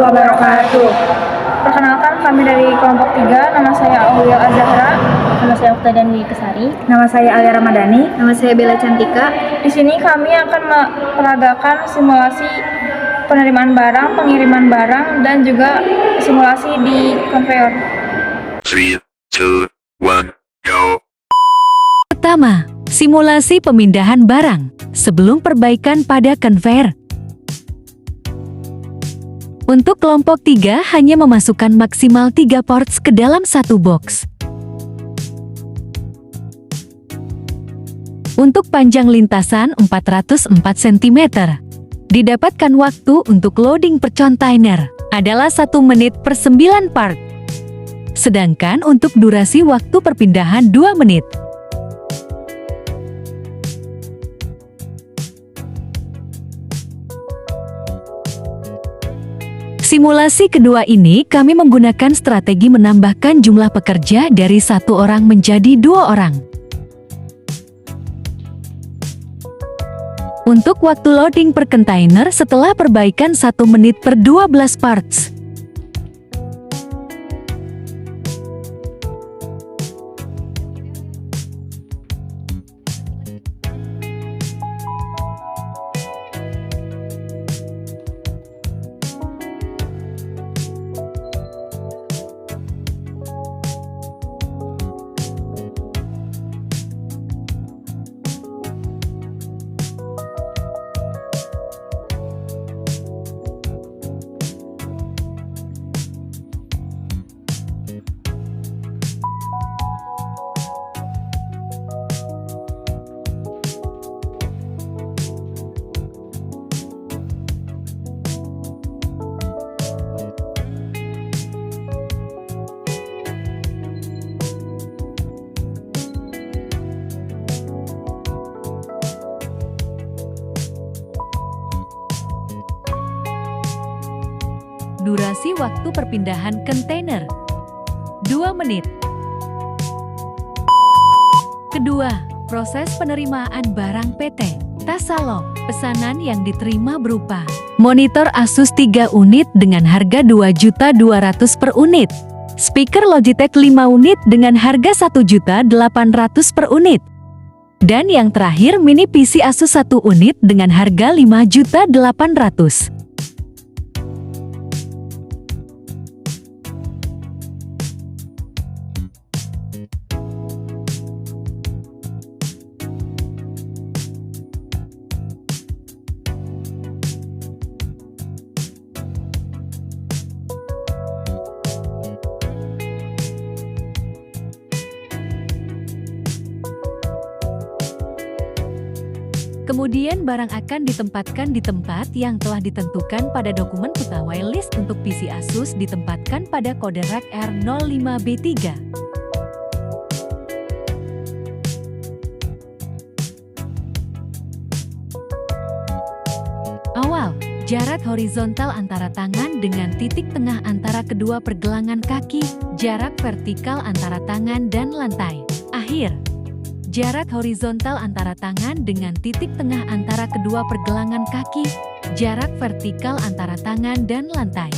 wabarakatuh. Perkenalkan, kami dari kelompok 3, nama saya Aulia Azahra. Nama saya Okta Dwi Kesari. Nama saya Alia Ramadhani. Nama saya Bella Cantika. Di sini kami akan memperagakan simulasi penerimaan barang, pengiriman barang, dan juga simulasi di konveyor. 3, 2, 1, go. Pertama, simulasi pemindahan barang sebelum perbaikan pada konveyor. Untuk kelompok 3 hanya memasukkan maksimal 3 parts ke dalam satu box. Untuk panjang lintasan 404 cm. Didapatkan waktu untuk loading per container adalah 1 menit per 9 part. Sedangkan untuk durasi waktu perpindahan 2 menit. Simulasi kedua ini kami menggunakan strategi menambahkan jumlah pekerja dari 1 orang menjadi 2 orang. Untuk waktu loading per kontainer setelah perbaikan 1 menit per 12 parts. Durasi waktu perpindahan kontainer 2 menit. Kedua, proses penerimaan barang PT Tasalog. Pesanan yang diterima berupa monitor Asus 3 unit dengan harga 2.200.000 per unit, speaker Logitech 5 unit dengan harga 1.800.000 per unit, dan yang terakhir mini PC Asus 1 unit dengan harga 5.800.000. Kemudian barang akan ditempatkan di tempat yang telah ditentukan pada dokumen pegawai list. Untuk PC Asus ditempatkan pada kode rak R05B3. Awal, jarak horizontal antara tangan dengan titik tengah antara kedua pergelangan kaki, jarak vertikal antara tangan dan lantai. Akhir, jarak horizontal antara tangan dengan titik tengah antara kedua pergelangan kaki, jarak vertikal antara tangan dan lantai.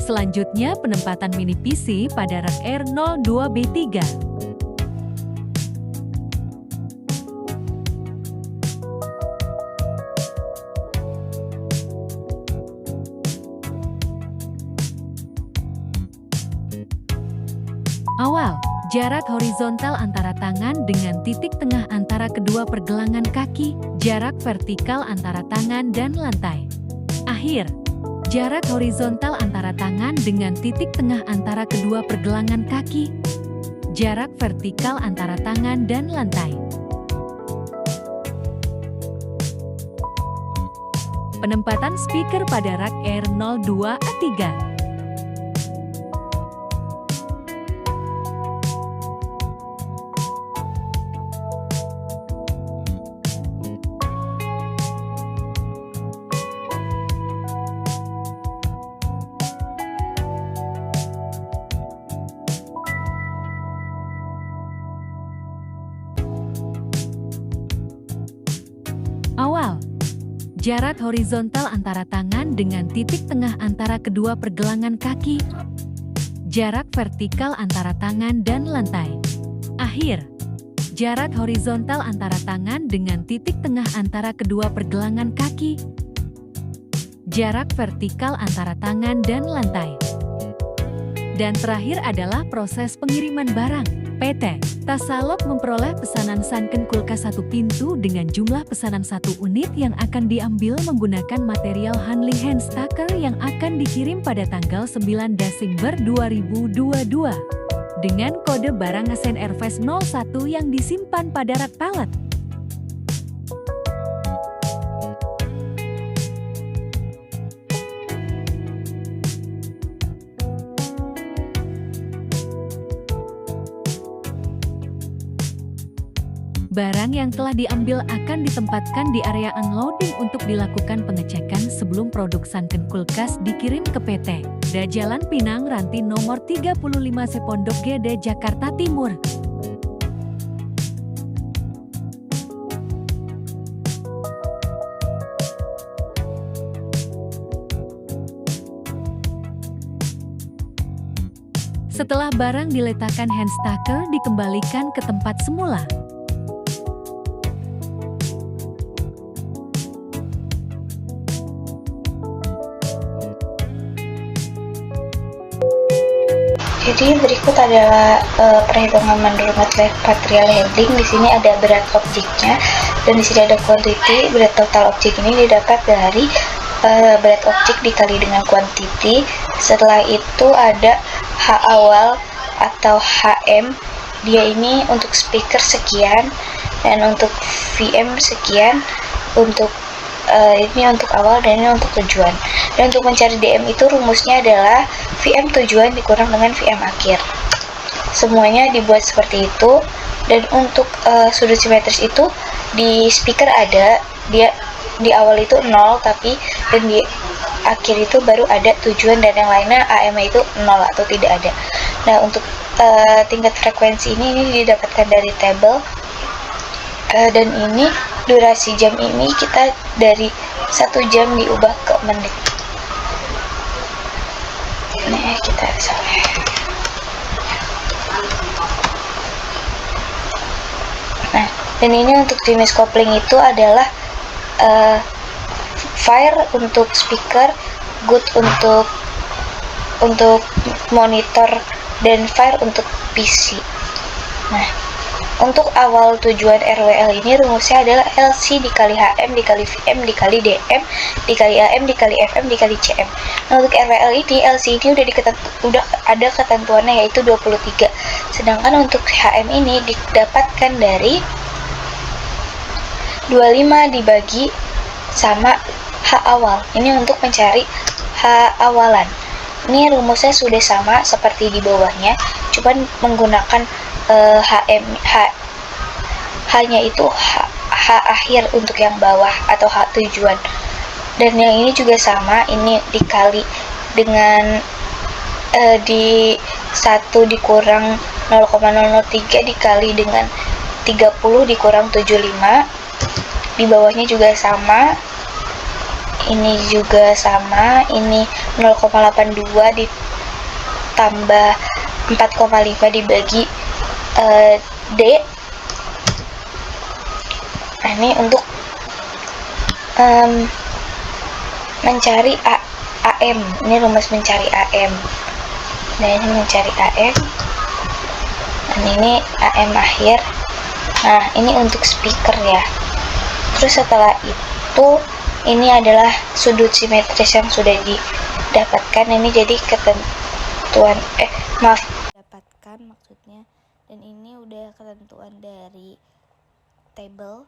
Selanjutnya penempatan mini PC pada rak R02B3. Awal, jarak horizontal antara tangan dengan titik tengah antara kedua pergelangan kaki, jarak vertikal antara tangan dan lantai. Akhir, jarak horizontal antara tangan dengan titik tengah antara kedua pergelangan kaki, jarak vertikal antara tangan dan lantai. Penempatan speaker pada rak R02A3. Awal, jarak horizontal antara tangan dengan titik tengah antara kedua pergelangan kaki, jarak vertikal antara tangan dan lantai. Akhir, jarak horizontal antara tangan dengan titik tengah antara kedua pergelangan kaki, jarak vertikal antara tangan dan lantai. Dan terakhir adalah proses pengiriman barang. PT Tasalog memperoleh pesanan Sunken kulkas 1 pintu dengan jumlah pesanan 1 unit yang akan diambil menggunakan material handling hand stacker yang akan dikirim pada tanggal 9 Desember 2022 dengan kode barang SNRVS 01 yang disimpan pada rak pallet. Barang yang telah diambil akan ditempatkan di area unloading untuk dilakukan pengecekan sebelum produk Sunken kulkas dikirim ke PT Dajalan Pinang Ranti nomor 35 Sepondok Gede, Jakarta Timur. Setelah barang diletakkan, hand stacker dikembalikan ke tempat semula. Jadi berikut adalah perhitungan menurut material handling. Di sini ada berat objeknya dan di sini ada quantity. Berat total objek ini didapat dari berat objek dikali dengan quantity. Setelah itu ada H awal atau HM. Dia ini untuk speaker sekian dan untuk VM sekian. Untuk ini untuk awal dan ini untuk tujuan. Dan untuk mencari DM itu rumusnya adalah VM tujuan dikurang dengan VM akhir. Semuanya dibuat seperti itu. Dan untuk sudut simetris itu di speaker ada, dia di awal itu 0 tapi dan di akhir itu baru ada tujuan dan yang lainnya AM itu 0 atau tidak ada. Nah, untuk tingkat frekuensi ini didapatkan dari tabel. Dan ini durasi jam ini kita dari 1 jam diubah ke menit. Nih kita salah. Nah, dan ini untuk jenis kopling itu adalah fire untuk speaker, good untuk monitor, dan fire untuk PC. Nah, untuk awal tujuan RWL ini rumusnya adalah LC dikali HM dikali VM dikali DM dikali AM dikali FM dikali CM. Nah, untuk RWL ini LC ini udah ada ketentuannya yaitu 23. Sedangkan untuk HM ini didapatkan dari 25 dibagi sama H awal. Ini untuk mencari H awalan. Ini rumusnya sudah sama seperti di bawahnya, cuman menggunakan H-nya itu H akhir untuk yang bawah atau H tujuan. Dan yang ini juga sama, ini dikali dengan di 1 dikurang 0,003 dikali dengan 30 dikurang 75. Di bawahnya juga sama, ini juga sama, ini 0,82 ditambah 4,5 dibagi D. Nah, ini untuk mencari AM. Ini rumus mencari AM. Nah, ini mencari AM. Dan ini AM akhir. Nah, ini untuk speaker ya. Terus setelah itu ini adalah sudut simetris yang sudah didapatkan. Ini jadi ketentuan dapatkan maksudnya. Dan ini udah ketentuan dari table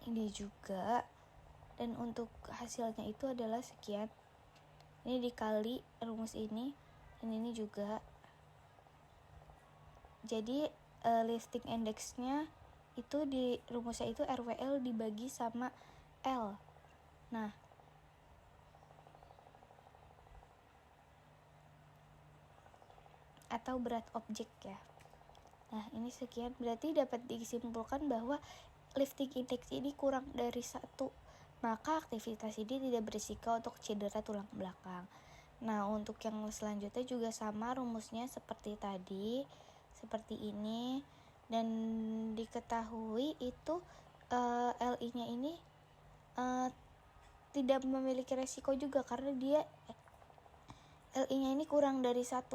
ini juga. Dan untuk hasilnya itu adalah sekian. Ini dikali rumus ini dan ini juga. Jadi lifting indexnya itu di rumusnya itu RWL dibagi sama L. Nah, atau berat objek ya. Nah, ini sekian, berarti dapat disimpulkan bahwa lifting index ini kurang dari 1, maka aktivitas ini tidak berisiko untuk cedera tulang belakang. Nah, untuk yang selanjutnya juga sama rumusnya seperti tadi, seperti ini, dan diketahui itu LI-nya ini tidak memiliki resiko juga karena dia LI-nya ini kurang dari 1.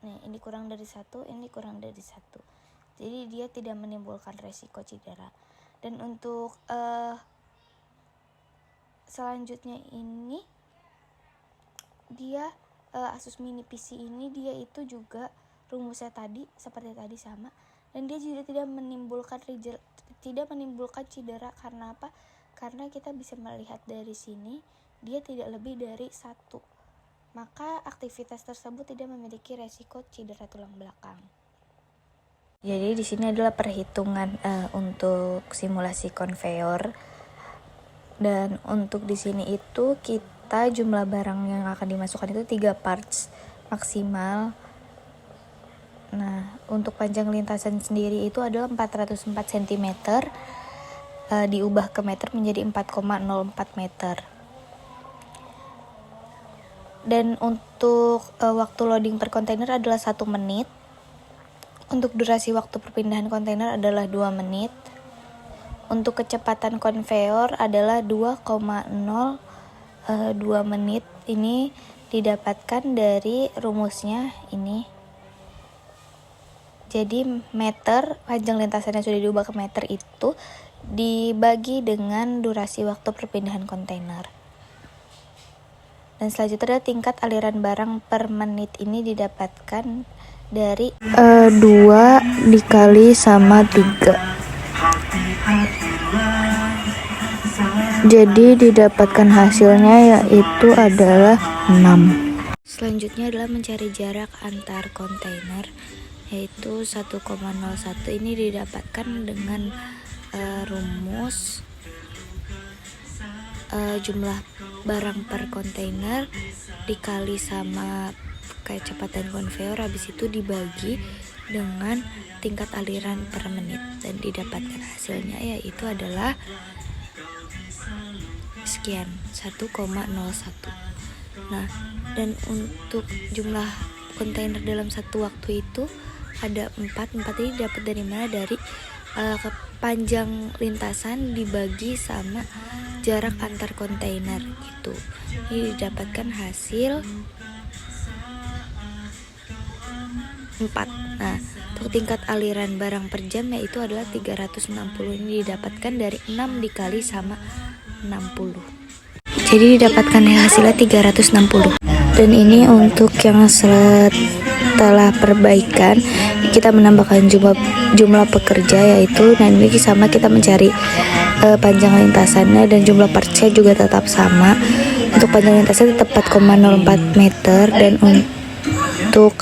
Nih, ini kurang dari 1, ini kurang dari 1. Jadi dia tidak menimbulkan resiko cedera. Dan untuk selanjutnya ini dia Asus Mini PC ini dia itu juga rumusnya tadi seperti tadi sama, dan dia juga tidak menimbulkan cedera. Karena apa? Karena kita bisa melihat dari sini dia tidak lebih dari 1. Maka aktivitas tersebut tidak memiliki resiko cedera tulang belakang. Jadi di sini adalah perhitungan untuk simulasi konveyor. Dan untuk di sini itu kita jumlah barang yang akan dimasukkan itu 3 parts maksimal. Nah, untuk panjang lintasan sendiri itu adalah 404 cm, diubah ke meter menjadi 4,04 meter. Dan untuk waktu loading per kontainer adalah 1 menit. Untuk durasi waktu perpindahan kontainer adalah 2 menit. Untuk kecepatan konveyor adalah 2,02 menit. Ini didapatkan dari rumusnya ini. Jadi meter, panjang lintasan yang sudah diubah ke meter itu dibagi dengan durasi waktu perpindahan kontainer. Dan selanjutnya adalah tingkat aliran barang per menit. Ini didapatkan dari 2 dikali sama 3. Jadi didapatkan hasilnya yaitu adalah 6. Selanjutnya adalah mencari jarak antar kontainer, yaitu 1,01. Ini didapatkan dengan rumus jumlah barang per kontainer dikali sama kecepatan konveyor, habis itu dibagi dengan tingkat aliran per menit, dan didapatkan hasilnya yaitu adalah sekian, 1,01. Nah, dan untuk jumlah kontainer dalam satu waktu itu ada 4 ini dapat dari mana? Dari panjang lintasan dibagi sama jarak antar kontainer gitu. Ini didapatkan hasil 4. Nah, untuk tingkat aliran barang per jam yaitu adalah 360. Ini didapatkan dari 6 dikali sama 60. Jadi didapatkan hasilnya 360. Dan ini untuk yang setelah perbaikan kita menambahkan jumlah pekerja yaitu, dan ini sama kita mencari panjang lintasannya, dan jumlah partsnya juga tetap sama. Untuk panjang lintasannya tetap 4,04 meter, dan untuk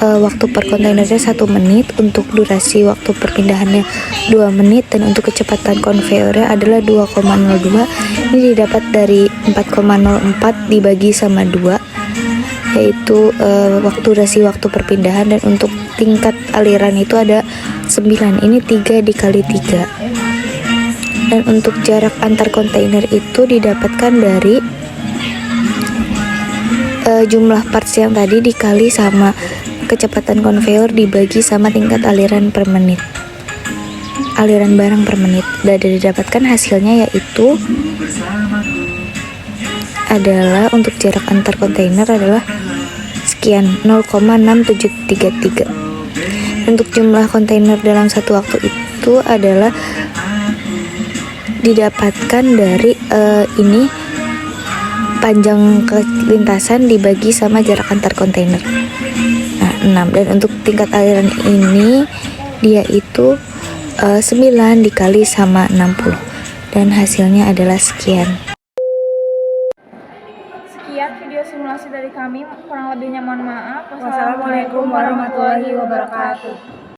waktu per kontainernya 1 menit, untuk durasi waktu perpindahannya 2 menit, dan untuk kecepatan konveyornya adalah 2,02. Ini didapat dari 4,04 dibagi sama 2, yaitu durasi waktu perpindahan. Dan untuk tingkat aliran itu ada 9. Ini 3 dikali 3. Dan untuk jarak antar kontainer itu didapatkan dari jumlah parts yang tadi dikali sama kecepatan konveyor dibagi sama tingkat aliran per menit, aliran barang per menit. Dan didapatkan hasilnya yaitu adalah untuk jarak antar kontainer adalah sekian, 0,6733. Untuk jumlah kontainer dalam satu waktu itu adalah didapatkan dari ini panjang lintasan dibagi sama jarak antar kontainer. Nah, 6. Dan untuk tingkat aliran ini dia itu 9 dikali sama 60, dan hasilnya adalah sekian. Sekian video simulasi dari kami, kurang lebihnya mohon maaf. Wassalamualaikum warahmatullahi wabarakatuh.